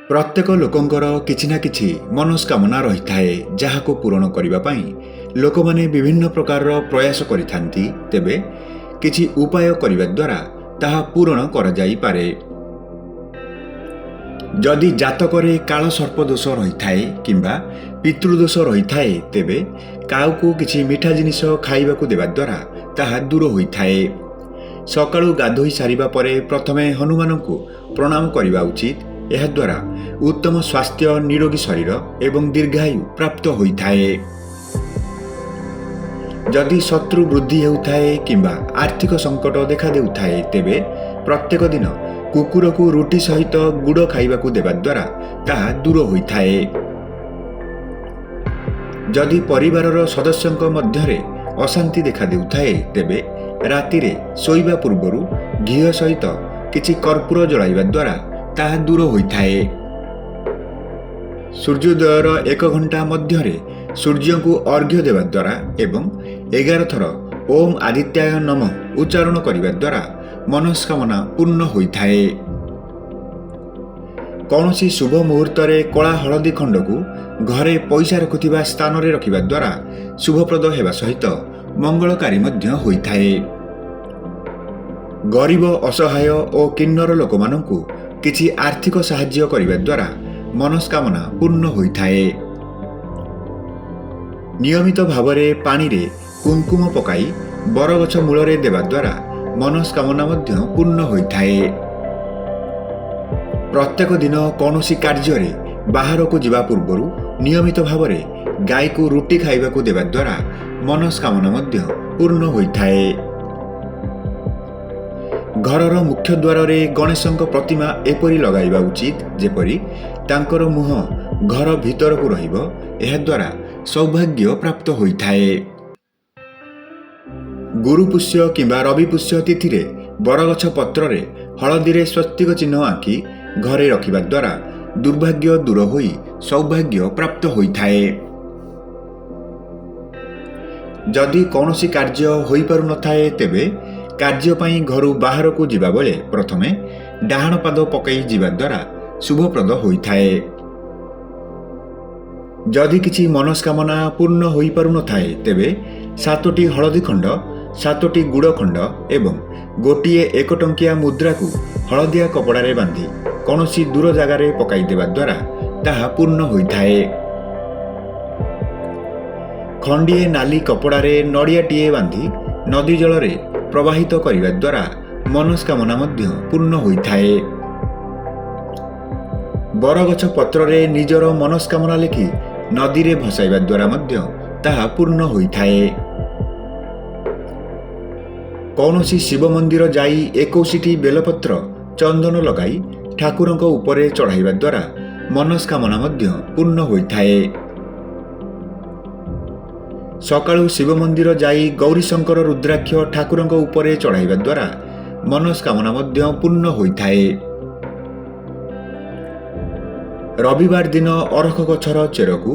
ପ୍ରତ୍ୟେକ ଲୋକଙ୍କର କିଛି ନା କିଛି ମନସ୍କାମନା ରହିଥାଏ, ଯାହାକୁ ପୂରଣ କରିବା ପାଇଁ ଲୋକମାନେ ବିଭିନ୍ନ ପ୍ରକାରର ପ୍ରୟାସ କରିଥାନ୍ତି। ତେବେ କିଛି ଉପାୟ କରିବା ଦ୍ୱାରା ତାହା ପୂରଣ କରାଯାଇପାରେ। ଯଦି ଜାତକରେ କାଳ ସର୍ପଦୋଷ ରହିଥାଏ କିମ୍ବା ପିତୃଦୋଷ ରହିଥାଏ, ତେବେ କାଉକୁ କିଛି ମିଠା ଜିନିଷ ଖାଇବାକୁ ଦେବା ଦ୍ୱାରା ତାହା ଦୂର ହୋଇଥାଏ। ସକାଳୁ ଗାଧୋଇ ସାରିବା ପରେ ପ୍ରଥମେ ହନୁମାନଙ୍କୁ ପ୍ରଣାମ କରିବା ଉଚିତ। ଏହାଦ୍ୱାରା ଉତ୍ତମ ସ୍ୱାସ୍ଥ୍ୟ, ନିରୋଗୀ ଶରୀର ଏବଂ ଦୀର୍ଘାୟୁ ପ୍ରାପ୍ତ ହୋଇଥାଏ। ଯଦି ଶତ୍ରୁ ବୃଦ୍ଧି ହେଉଥାଏ କିମ୍ବା ଆର୍ଥିକ ସଙ୍କଟ ଦେଖାଦେଉଥାଏ, ତେବେ ପ୍ରତ୍ୟେକ ଦିନ କୁକୁରକୁ ରୁଟି ସହିତ ଗୁଡ଼ ଖାଇବାକୁ ଦେବା ଦ୍ୱାରା ତାହା ଦୂର ହୋଇଥାଏ। ଯଦି ପରିବାରର ସଦସ୍ୟଙ୍କ ମଧ୍ୟରେ ଅଶାନ୍ତି ଦେଖାଦେଉଥାଏ, ତେବେ ରାତିରେ ଶୋଇବା ପୂର୍ବରୁ ଘିଅ ସହିତ କିଛି କର୍ପୂର ଜଳାଇବା ଦ୍ୱାରା ତାହା ଦୂର ହୋଇଥାଏ। ସୂର୍ଯ୍ୟୋଦୟର 1 ଘଣ୍ଟା ମଧ୍ୟରେ ସୂର୍ଯ୍ୟଙ୍କୁ ଅର୍ଘ୍ୟ ଦେବା ଦ୍ୱାରା ଏବଂ 11 ଥର ଓମ୍ ଆଦିତ୍ୟାୟ ନମଃ ଉଚ୍ଚାରଣ କରିବା ଦ୍ୱାରା ମନସ୍କାମନା ପୂର୍ଣ୍ଣ ହୋଇଥାଏ। କୌଣସି ଶୁଭ ମୁହୂର୍ତ୍ତରେ କଳା ହଳଦୀ ଖଣ୍ଡକୁ ଘରେ ପଇସା ରଖୁଥିବା ସ୍ଥାନରେ ରଖିବା ଦ୍ୱାରା ଶୁଭପ୍ରଦ ହେବା ସହିତ ମଙ୍ଗଳକାରୀ ମଧ୍ୟ ହୋଇଥାଏ। ଗରିବ, ଅସହାୟ ଓ କିନ୍ନର ଲୋକମାନଙ୍କୁ କିଛି ଆର୍ଥିକ ସାହାଯ୍ୟ କରିବା ଦ୍ୱାରା ମନସ୍କାମନା ପୂର୍ଣ୍ଣ ହୋଇଥାଏ। ନିୟମିତ ଭାବରେ ପାଣିରେ କୁଙ୍କୁମ ପକାଇ ବରଗଛ ମୂଳରେ ଦେବା ଦ୍ୱାରା ମନସ୍କାମନା ମଧ୍ୟ ପୂର୍ଣ୍ଣ ହୋଇଥାଏ। ପ୍ରତ୍ୟେକ ଦିନ କୌଣସି କାର୍ଯ୍ୟରେ ବାହାରକୁ ଯିବା ପୂର୍ବରୁ ନିୟମିତ ଭାବରେ ଗାଈକୁ ରୁଟି ଖାଇବାକୁ ଦେବା ଦ୍ୱାରା ମନସ୍କାମନା ମଧ୍ୟ ପୂର୍ଣ୍ଣ ହୋଇଥାଏ। ଘରର ମୁଖ୍ୟ ଦ୍ୱାରରେ ଗଣେଶଙ୍କ ପ୍ରତିମା ଏପରି ଲଗାଇବା ଉଚିତ ଯେପରି ତାଙ୍କର ମୁହଁ ଘର ଭିତରକୁ ରହିବ। ଏହାଦ୍ୱାରା ସୌଭାଗ୍ୟ ପ୍ରାପ୍ତ ହୋଇଥାଏ। ଗୁରୁପୁଷ୍ୟ କିମ୍ବା ରବିପୁଷ୍ୟ ତିଥିରେ ବରଗଛ ପତ୍ରରେ ହଳଦୀରେ ସ୍ୱସ୍ତିକ ଚିହ୍ନ ଆଙ୍କି ଘରେ ରଖିବା ଦ୍ୱାରା ଦୁର୍ଭାଗ୍ୟ ଦୂର ହୋଇ ସୌଭାଗ୍ୟ ପ୍ରାପ୍ତ ହୋଇଥାଏ। ଯଦି କୌଣସି କାର୍ଯ୍ୟ ହୋଇପାରୁନଥାଏ, ତେବେ କାର୍ଯ୍ୟ ପାଇଁ ଘରୁ ବାହାରକୁ ଯିବାବେଳେ ପ୍ରଥମେ ଡାହାଣ ପାଦ ପକାଇ ଯିବା ଦ୍ୱାରା ଶୁଭପ୍ରଦ ହୋଇଥାଏ। ଯଦି କିଛି ମନସ୍କାମନା ପୂର୍ଣ୍ଣ ହୋଇପାରୁନଥାଏ, ତେବେ 7ଟି ହଳଦୀ ଖଣ୍ଡ, 7ଟି ଗୁଡ଼ ଖଣ୍ଡ ଏବଂ ଗୋଟିଏ 1 ଟଙ୍କିଆ ମୁଦ୍ରାକୁ ହଳଦିଆ କପଡ଼ାରେ ବାନ୍ଧି କୌଣସି ଦୂର ଜାଗାରେ ପକାଇ ଦେବା ଦ୍ୱାରା ତାହା ପୂର୍ଣ୍ଣ ହୋଇଥାଏ। ଖଣ୍ଡିଏ ନାଲି କପଡ଼ାରେ ନଡ଼ିଆଟିଏ ବାନ୍ଧି ନଦୀ ଜଳରେ ପ୍ରବାହିତ କରିବା ଦ୍ୱାରା ମନସ୍କାମନା ମଧ୍ୟ ପୂର୍ଣ୍ଣ ହୋଇଥାଏ। ବରଗଛ ପତ୍ରରେ ନିଜର ମନସ୍କାମନା ଲେଖି ନଦୀରେ ଭସାଇବା ଦ୍ୱାରା ମଧ୍ୟ ତାହା ପୂର୍ଣ୍ଣ ହୋଇଥାଏ। କୌଣସି ଶିବ ମନ୍ଦିର ଯାଇ 21ଟି ବେଲପତ୍ର ଚନ୍ଦନ ଲଗାଇ ଠାକୁରଙ୍କ ଉପରେ ଚଢ଼ାଇବା ଦ୍ୱାରା ମନସ୍କାମନା ମଧ୍ୟ ପୂର୍ଣ୍ଣ ହୋଇଥାଏ। ସକାଳୁ ଶିବ ମନ୍ଦିର ଯାଇ ଗୌରୀଶଙ୍କର ରୁଦ୍ରାକ୍ଷ ଠାକୁରଙ୍କ ଉପରେ ଚଢ଼ାଇବା ଦ୍ୱାରା ମନସ୍କାମନା ମଧ୍ୟ ପୂର୍ଣ୍ଣ ହୋଇଥାଏ। ରବିବାର ଦିନ ଅରଖ ଗଛର ଚେରକୁ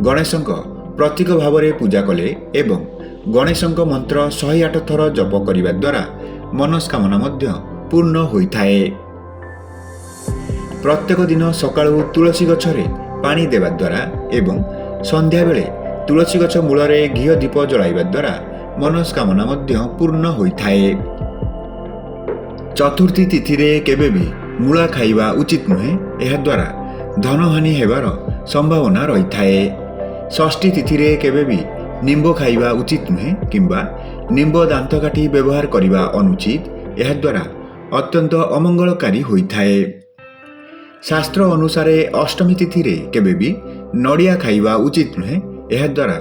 ଗଣେଶଙ୍କ ପ୍ରତୀକ ଭାବରେ ପୂଜା କଲେ ଏବଂ ଗଣେଶଙ୍କ ମନ୍ତ୍ର 108 ଥର ଜପ କରିବା ଦ୍ୱାରା ମନସ୍କାମନା ମଧ୍ୟ ପୂର୍ଣ୍ଣ ହୋଇଥାଏ। ପ୍ରତ୍ୟେକ ଦିନ ସକାଳୁ ତୁଳସୀ ଗଛରେ ପାଣି ଦେବା ଦ୍ୱାରା ଏବଂ ସନ୍ଧ୍ୟାବେଳେ ତୁଳସୀ ଗଛ ମୂଳରେ ଘିଅ ଦୀପ ଜଳାଇବା ଦ୍ୱାରା ମନସ୍କାମନା ମଧ୍ୟ ପୂର୍ଣ୍ଣ ହୋଇଥାଏ। ଚତୁର୍ଥୀ ତିଥିରେ କେବେ ବି ମୂଳା ଖାଇବା ଉଚିତ ନୁହେଁ। ଏହାଦ୍ୱାରା ଧନହାନି ହେବାର ସମ୍ଭାବନା ରହିଥାଏ। ଷଷ୍ଠୀ ତିଥିରେ କେବେ ବି ନିମ୍ବ ଖାଇବା ଉଚିତ ନୁହେଁ କିମ୍ବା ନିମ୍ବ ଦାନ୍ତକାଠି ବ୍ୟବହାର କରିବା ଅନୁଚିତ। ଏହାଦ୍ୱାରା ଅତ୍ୟନ୍ତ ଅମଙ୍ଗଳକାରୀ ହୋଇଥାଏ। ଶାସ୍ତ୍ର ଅନୁସାରେ ଅଷ୍ଟମୀ ତିଥିରେ କେବେ ବି ନଡ଼ିଆ ଖାଇବା ଉଚିତ ନୁହେଁ। ଏହାଦ୍ୱାରା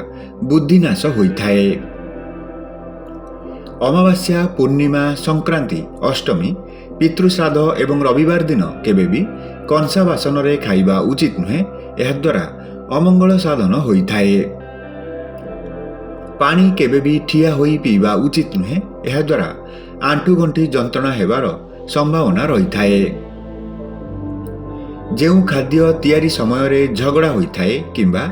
ବୁଦ୍ଧିନାଶ ହୋଇଥାଏ। ଅମାବାସ୍ୟା, ପୂର୍ଣ୍ଣିମା, ସଂକ୍ରାନ୍ତି, ଅଷ୍ଟମୀ, ପିତୃଶ୍ରାଦ୍ଧ ଏବଂ ରବିବାର ଦିନ କେବେ ବି କଂସା ବାସନରେ ଖାଇବା ଉଚିତ ନୁହେଁ। ଏହାଦ୍ୱାରା ଅମଙ୍ଗଳ ସାଧନ ହୋଇଥାଏ। ପାଣି କେବେ ବି ଠିଆ ହୋଇ ପିଇବା ଉଚିତ ନୁହେଁ। ଏହାଦ୍ୱାରା ଆଣ୍ଠୁଗଣ୍ଠି ଯନ୍ତ୍ରଣା ହେବାର ସମ୍ଭାବନା ରହିଥାଏ। ଯେଉଁ ଖାଦ୍ୟ ତିଆରି ସମୟରେ ଝଗଡ଼ା ହୋଇଥାଏ କିମ୍ବା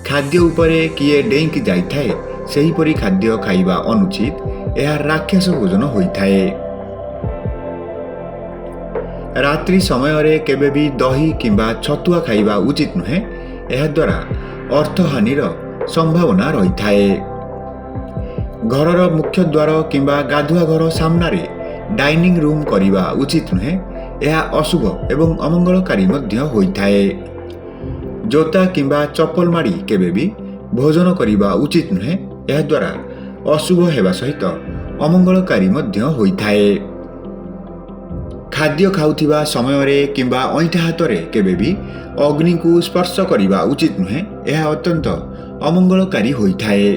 ଖାଦ୍ୟ ଉପରେ କିଏ ଡେଇଁକି ଯାଇଥାଏ, ସେହିପରି ଖାଦ୍ୟ ଖାଇବା ଅନୁଚିତ। ଏହା ରାକ୍ଷସ ଭୋଜନ ହୋଇଥାଏ। ରାତ୍ରି ସମୟରେ କେବେ ବି ଦହି କିମ୍ବା ଛତୁଆ ଖାଇବା ଉଚିତ ନୁହେଁ। ଏହାଦ୍ୱାରା ଅର୍ଥହାନିର ସମ୍ଭାବନା ରହିଥାଏ। ଘରର ମୁଖ୍ୟ ଦ୍ୱାର କିମ୍ବା ଗାଧୁଆ ଘର ସାମ୍ନାରେ ଡାଇନିଂ ରୁମ୍ କରିବା ଉଚିତ ନୁହେଁ। ଏହା ଅଶୁଭ ଏବଂ ଅମଙ୍ଗଳକାରୀ ମଧ୍ୟ ହୋଇଥାଏ। ଜୋତା କିମ୍ବା ଚପଲ ମାଡ଼ି କେବେ ବି ଭୋଜନ କରିବା ଉଚିତ ନୁହେଁ। ଏହାଦ୍ୱାରା ଅଶୁଭ ହେବା ସହିତ ଅମଙ୍ଗଳକାରୀ ମଧ୍ୟ ହୋଇଥାଏ। ଖାଦ୍ୟ ଖାଉଥିବା ସମୟରେ କିମ୍ବା ଅଇଁଠା ହାତରେ କେବେ ବି ଅଗ୍ନିକୁ ସ୍ପର୍ଶ କରିବା ଉଚିତ ନୁହେଁ। ଏହା ଅତ୍ୟନ୍ତ ଅମଙ୍ଗଳକାରୀ ହୋଇଥାଏ।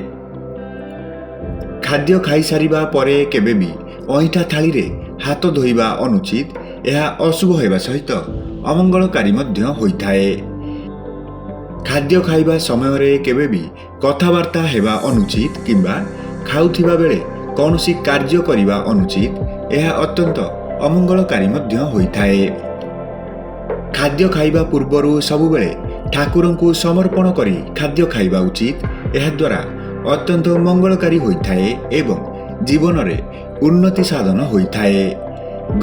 ଖାଦ୍ୟ ଖାଇସାରିବା ପରେ କେବେ ବି ଅଇଁଠା ଥାଳିରେ ହାତ ଧୋଇବା ଅନୁଚିତ। ଏହା ଅଶୁଭ ହେବା ସହିତ ଅମଙ୍ଗଳକାରୀ ମଧ୍ୟ ହୋଇଥାଏ। ଖାଦ୍ୟ ଖାଇବା ସମୟରେ କେବେ ବି କଥାବାର୍ତ୍ତା ହେବା ଅନୁଚିତ କିମ୍ବା ଖାଉଥିବା ବେଳେ କୌଣସି କାର୍ଯ୍ୟ କରିବା ଅନୁଚିତ। ଏହା ଅତ୍ୟନ୍ତ ଅମଙ୍ଗଳକାରୀ ମଧ୍ୟ ହୋଇଥାଏ। ଖାଦ୍ୟ ଖାଇବା ପୂର୍ବରୁ ସବୁବେଳେ ଠାକୁରଙ୍କୁ ସମର୍ପଣ କରି ଖାଦ୍ୟ ଖାଇବା ଉଚିତ। ଏହାଦ୍ୱାରା ଅତ୍ୟନ୍ତ ମଙ୍ଗଳକାରୀ ହୋଇଥାଏ ଏବଂ ଜୀବନରେ ଉନ୍ନତି ସାଧନ ହୋଇଥାଏ।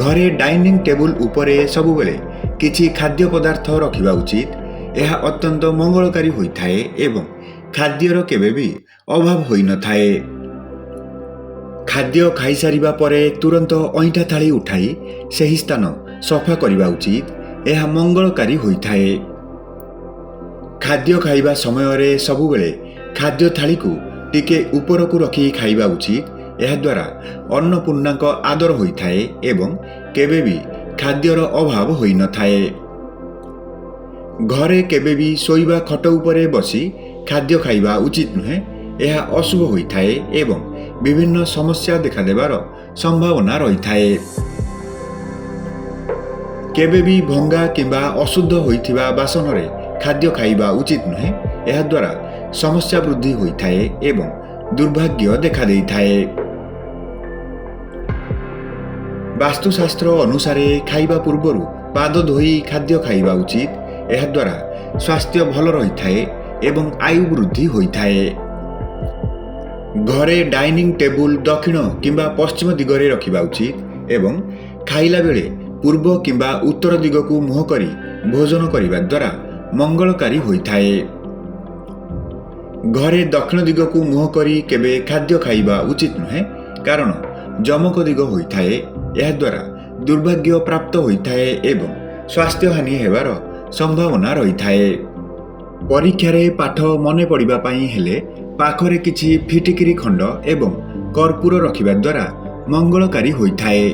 ଘରେ ଡାଇନିଂ ଟେବୁଲ ଉପରେ ସବୁବେଳେ କିଛି ଖାଦ୍ୟ ପଦାର୍ଥ ରଖିବା ଉଚିତ। ଏହା ଅତ୍ୟନ୍ତ ମଙ୍ଗଳକାରୀ ହୋଇଥାଏ ଏବଂ ଖାଦ୍ୟର କେବେ ବି ଅଭାବ ହୋଇନଥାଏ। ଖାଦ୍ୟ ଖାଇସାରିବା ପରେ ତୁରନ୍ତ ଅଇଁଠା ଥାଳି ଉଠାଇ ସେହି ସ୍ଥାନ ସଫା କରିବା ଉଚିତ। ଏହା ମଙ୍ଗଳକାରୀ ହୋଇଥାଏ। ଖାଦ୍ୟ ଖାଇବା ସମୟରେ ସବୁବେଳେ ଖାଦ୍ୟ ଥାଳିକୁ ଟିକେ ଉପରକୁ ରଖି ଖାଇବା ଉଚିତ। ଏହାଦ୍ୱାରା ଅନ୍ନପୂର୍ଣ୍ଣାଙ୍କ ଆଦର ହୋଇଥାଏ ଏବଂ କେବେ ବି ଖାଦ୍ୟର ଅଭାବ ହୋଇନଥାଏ। ଘରେ କେବେ ବି ଶୋଇବା ଖଟ ଉପରେ ବସି ଖାଦ୍ୟ ଖାଇବା ଉଚିତ ନୁହେଁ। ଏହା ଅଶୁଭ ହୋଇଥାଏ ଏବଂ ବିଭିନ୍ନ ସମସ୍ୟା ଦେଖାଦେବାର ସମ୍ଭାବନା ରହିଥାଏ। କେବେ ବି ଭଙ୍ଗା କିମ୍ବା ଅଶୁଦ୍ଧ ହୋଇଥିବା ବାସନରେ ଖାଦ୍ୟ ଖାଇବା ଉଚିତ ନୁହେଁ। ଏହାଦ୍ୱାରା ସମସ୍ୟା ବୃଦ୍ଧି ହୋଇଥାଏ ଏବଂ ଦୁର୍ଭାଗ୍ୟ ଦେଖାଦେଇଥାଏ। ବାସ୍ତୁଶାସ୍ତ୍ର ଅନୁସାରେ ଖାଇବା ପୂର୍ବରୁ ପାଦ ଧୋଇ ଖାଦ୍ୟ ଖାଇବା ଉଚିତ। ଏହାଦ୍ୱାରା ସ୍ୱାସ୍ଥ୍ୟ ଭଲ ରହିଥାଏ ଏବଂ ଆୟୁ ବୃଦ୍ଧି ହୋଇଥାଏ। ଘରେ ଡାଇନିଂ ଟେବୁଲ ଦକ୍ଷିଣ କିମ୍ବା ପଶ୍ଚିମ ଦିଗରେ ରଖିବା ଉଚିତ ଏବଂ ଖାଇଲା ବେଳେ ପୂର୍ବ କିମ୍ବା ଉତ୍ତର ଦିଗକୁ ମୁହଁ କରି ଭୋଜନ କରିବା ଦ୍ୱାରା ମଙ୍ଗଳକାରୀ ହୋଇଥାଏ। ଘରେ ଦକ୍ଷିଣ ଦିଗକୁ ମୁହଁ କରି କେବେ ଖାଦ୍ୟ ଖାଇବା ଉଚିତ ନୁହେଁ, କାରଣ ଯମକ ଦିଗ ହୋଇଥାଏ। ଏହାଦ୍ୱାରା ଦୁର୍ଭାଗ୍ୟ ପ୍ରାପ୍ତ ହୋଇଥାଏ ଏବଂ ସ୍ୱାସ୍ଥ୍ୟହାନି ହେବାର ସମ୍ଭାବନା ରହିଥାଏ। ପରୀକ୍ଷାରେ ପାଠ ମନେ ପଡ଼ିବା ପାଇଁ ହେଲେ ପାଖରେ କିଛି ଫିଟିକିରି ଖଣ୍ଡ ଏବଂ କର୍ପୂର ରଖିବା ଦ୍ୱାରା ମଙ୍ଗଳକାରୀ ହୋଇଥାଏ।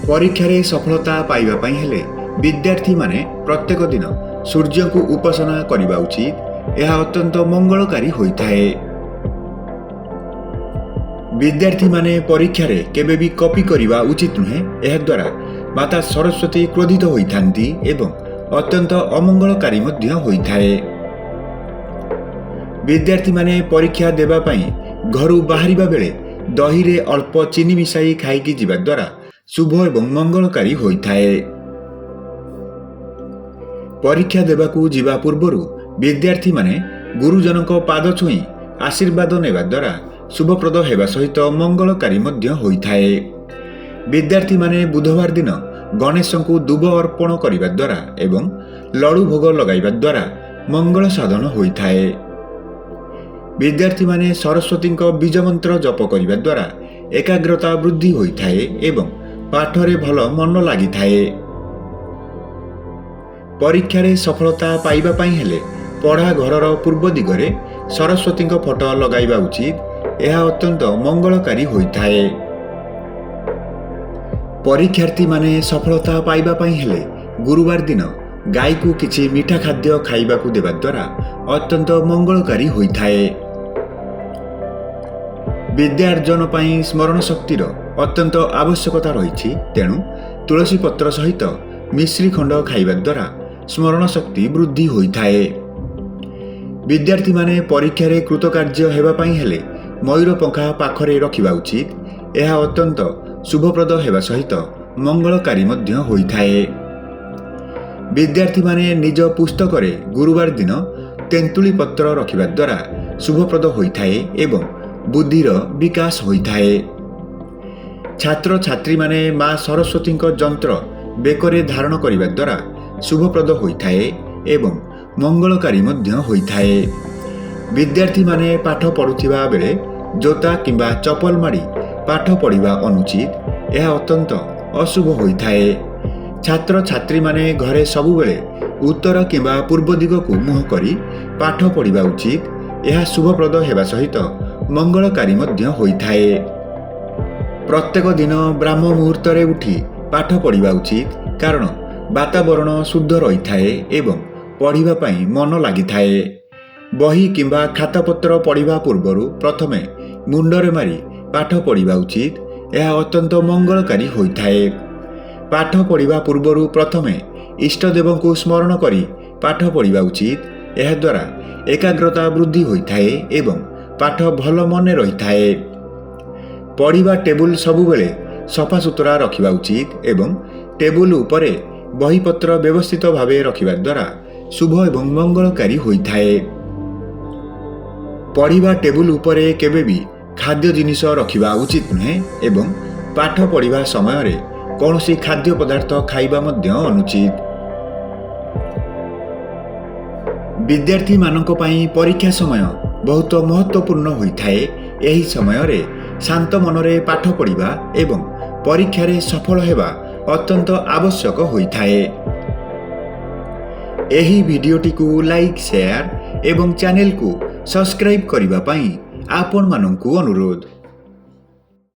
ପରୀକ୍ଷାରେ ସଫଳତା ପାଇବା ପାଇଁ ହେଲେ ବିଦ୍ୟାର୍ଥୀମାନେ ପ୍ରତ୍ୟେକ ଦିନ ସୂର୍ଯ୍ୟଙ୍କୁ ଉପାସନା କରିବା ଉଚିତ। ଏହା ଅତ୍ୟନ୍ତ ମଙ୍ଗଳକାରୀ ହୋଇଥାଏ। ବିଦ୍ୟାର୍ଥୀମାନେ ପରୀକ୍ଷାରେ କେବେ ବି କପି କରିବା ଉଚିତ ନୁହେଁ। ଏହାଦ୍ୱାରା ମାତା ସରସ୍ୱତୀ କ୍ରୋଧିତ ହୋଇଥାନ୍ତି ଏବଂ ଅତ୍ୟନ୍ତ ଅମଙ୍ଗଳକାରୀ ମଧ୍ୟ ହୋଇଥାଏ। ବିଦ୍ୟାର୍ଥୀମାନେ ପରୀକ୍ଷା ଦେବା ପାଇଁ ଘରୁ ବାହାରିବା ବେଳେ ଦହିରେ ଅଳ୍ପ ଚିନି ମିଶାଇ ଖାଇକି ଯିବା ଦ୍ୱାରା ଶୁଭ ଏବଂ ମଙ୍ଗଳକାରୀ ହୋଇଥାଏ। ପରୀକ୍ଷା ଦେବାକୁ ଯିବା ପୂର୍ବରୁ ବିଦ୍ୟାର୍ଥୀମାନେ ଗୁରୁଜନଙ୍କ ପାଦ ଛୁଇଁ ଆଶୀର୍ବାଦ ନେବା ଦ୍ୱାରା ଶୁଭପ୍ରଦ ହେବା ସହିତ ମଙ୍ଗଳକାରୀ ମଧ୍ୟ ହୋଇଥାଏ। ବିଦ୍ୟାର୍ଥୀମାନେ ବୁଧବାର ଦିନ ଗଣେଶଙ୍କୁ ଦୁବ ଅର୍ପଣ କରିବା ଦ୍ୱାରା ଏବଂ ଲଡ଼ୁ ଭୋଗ ଲଗାଇବା ଦ୍ୱାରା ମଙ୍ଗଳ ସାଧନ ହୋଇଥାଏ। ବିଦ୍ୟାର୍ଥୀମାନେ ସରସ୍ୱତୀଙ୍କ ବୀଜମନ୍ତ୍ର ଜପ କରିବା ଦ୍ୱାରା ଏକାଗ୍ରତା ବୃଦ୍ଧି ହୋଇଥାଏ ଏବଂ ପାଠରେ ଭଲ ମନ ଲାଗିଥାଏ। ପରୀକ୍ଷାରେ ସଫଳତା ପାଇବା ପାଇଁ ହେଲେ ପଢ଼ା ଘରର ପୂର୍ବ ଦିଗରେ ସରସ୍ୱତୀଙ୍କ ଫଟୋ ଲଗାଇବା ଉଚିତ। ଏହା ଅତ୍ୟନ୍ତ ମଙ୍ଗଳକାରୀ ହୋଇଥାଏ। ପରୀକ୍ଷାର୍ଥୀମାନେ ସଫଳତା ପାଇବା ପାଇଁ ହେଲେ ଗୁରୁବାର ଦିନ ଗାଈକୁ କିଛି ମିଠା ଖାଦ୍ୟ ଖାଇବାକୁ ଦେବା ଦ୍ୱାରା ଅତ୍ୟନ୍ତ ମଙ୍ଗଳକାରୀ ହୋଇଥାଏ। ବିଦ୍ୟାର୍ଜନ ପାଇଁ ସ୍ମରଣ ଶକ୍ତିର ଅତ୍ୟନ୍ତ ଆବଶ୍ୟକତା ରହିଛି, ତେଣୁ ତୁଳସୀ ପତ୍ର ସହିତ ମିଶ୍ରି ଖଣ୍ଡ ଖାଇବା ଦ୍ୱାରା ସ୍ମରଣ ଶକ୍ତି ବୃଦ୍ଧି ହୋଇଥାଏ। ବିଦ୍ୟାର୍ଥୀମାନେ ପରୀକ୍ଷାରେ କୃତକାର୍ଯ୍ୟ ହେବା ପାଇଁ ହେଲେ ମୟୂର ପଙ୍ଖା ପାଖରେ ରଖିବା ଉଚିତ। ଏହା ଅତ୍ୟନ୍ତ ଶୁଭପ୍ରଦ ହେବା ସହିତ ମଙ୍ଗଳକାରୀ ମଧ୍ୟ ହୋଇଥାଏ। ବିଦ୍ୟାର୍ଥୀମାନେ ନିଜ ପୁସ୍ତକରେ ଗୁରୁବାର ଦିନ ତେନ୍ତୁଳି ପତ୍ର ରଖିବା ଦ୍ୱାରା ଶୁଭପ୍ରଦ ହୋଇଥାଏ ଏବଂ ବୁଦ୍ଧିର ବିକାଶ ହୋଇଥାଏ। ଛାତ୍ରଛାତ୍ରୀମାନେ ମା ସରସ୍ୱତୀଙ୍କ ଯନ୍ତ୍ର ବେକରେ ଧାରଣ କରିବା ଦ୍ୱାରା ଶୁଭପ୍ରଦ ହୋଇଥାଏ ଏବଂ ମଙ୍ଗଳକାରୀ ମଧ୍ୟ ହୋଇଥାଏ। ବିଦ୍ୟାର୍ଥୀମାନେ ପାଠ ପଢ଼ୁଥିବା ବେଳେ ଜୋତା କିମ୍ବା ଚପଲ ମାଡ଼ି ପାଠ ପଢ଼ିବା ଅନୁଚିତ। ଏହା ଅତ୍ୟନ୍ତ ଅଶୁଭ ହୋଇଥାଏ। ଛାତ୍ରଛାତ୍ରୀମାନେ ଘରେ ସବୁବେଳେ ଉତ୍ତର କିମ୍ବା ପୂର୍ବ ଦିଗକୁ ମୁହଁ କରି ପାଠ ପଢ଼ିବା ଉଚିତ। ଏହା ଶୁଭପ୍ରଦ ହେବା ସହିତ ମଙ୍ଗଳକାରୀ ମଧ୍ୟ ହୋଇଥାଏ। ପ୍ରତ୍ୟେକ ଦିନ ବ୍ରାହ୍ମ ମୁହୂର୍ତ୍ତରେ ଉଠି ପାଠ ପଢ଼ିବା ଉଚିତ, କାରଣ ବାତାବରଣ ଶୁଦ୍ଧ ରହିଥାଏ ଏବଂ ପଢ଼ିବା ପାଇଁ ମନ ଲାଗିଥାଏ। ବହି କିମ୍ବା ଖାତାପତ୍ର ପଢ଼ିବା ପୂର୍ବରୁ ପ୍ରଥମେ ମୁଣ୍ଡରେ ମାରି ପାଠ ପଢ଼ିବା ଉଚିତ। ଏହା ଅତ୍ୟନ୍ତ ମଙ୍ଗଳକାରୀ ହୋଇଥାଏ। ପାଠ ପଢ଼ିବା ପୂର୍ବରୁ ପ୍ରଥମେ ଇଷ୍ଟଦେବଙ୍କୁ ସ୍ମରଣ କରି ପାଠ ପଢ଼ିବା ଉଚିତ। ଏହାଦ୍ୱାରା ଏକାଗ୍ରତା ବୃଦ୍ଧି ହୋଇଥାଏ ଏବଂ ପାଠ ଭଲ ମନେ ରହିଥାଏ। ପଢ଼ିବା ଟେବୁଲ ସବୁବେଳେ ସଫାସୁତୁରା ରଖିବା ଉଚିତ ଏବଂ ଟେବୁଲ ଉପରେ ବହିପତ୍ର ବ୍ୟବସ୍ଥିତ ଭାବେ ରଖିବା ଦ୍ୱାରା ଶୁଭ ଏବଂ ମଙ୍ଗଳକାରୀ ହୋଇଥାଏ। ପଢ଼ିବା ଟେବୁଲ ଉପରେ କେବେ ବି ଖାଦ୍ୟ ଜିନିଷ ରଖିବା ଉଚିତ ନୁହେଁ ଏବଂ ପାଠ ପଢ଼ିବା ସମୟରେ କୌଣସି ଖାଦ୍ୟ ପଦାର୍ଥ ଖାଇବା ମଧ୍ୟ ଅନୁଚିତ। ବିଦ୍ୟାର୍ଥୀମାନଙ୍କ ପାଇଁ ପରୀକ୍ଷା ସମୟ ବହୁତ ମହତ୍ତ୍ୱପୂର୍ଣ୍ଣ ହୋଇଥାଏ। ଏହି ସମୟରେ ଶାନ୍ତ ମନରେ ପାଠ ପଢ଼ିବା ଏବଂ ପରୀକ୍ଷାରେ ସଫଳ ହେବା ଅତ୍ୟନ୍ତ ଆବଶ୍ୟକ ହୋଇଥାଏ। ଏହି ଭିଡ଼ିଓଟିକୁ ଲାଇକ୍, ସେୟାର ଏବଂ ଚ୍ୟାନେଲକୁ ସବସ୍କ୍ରାଇବ୍ କରିବା ପାଇଁ ଆପଣମାନଙ୍କୁ ଅନୁରୋଧ।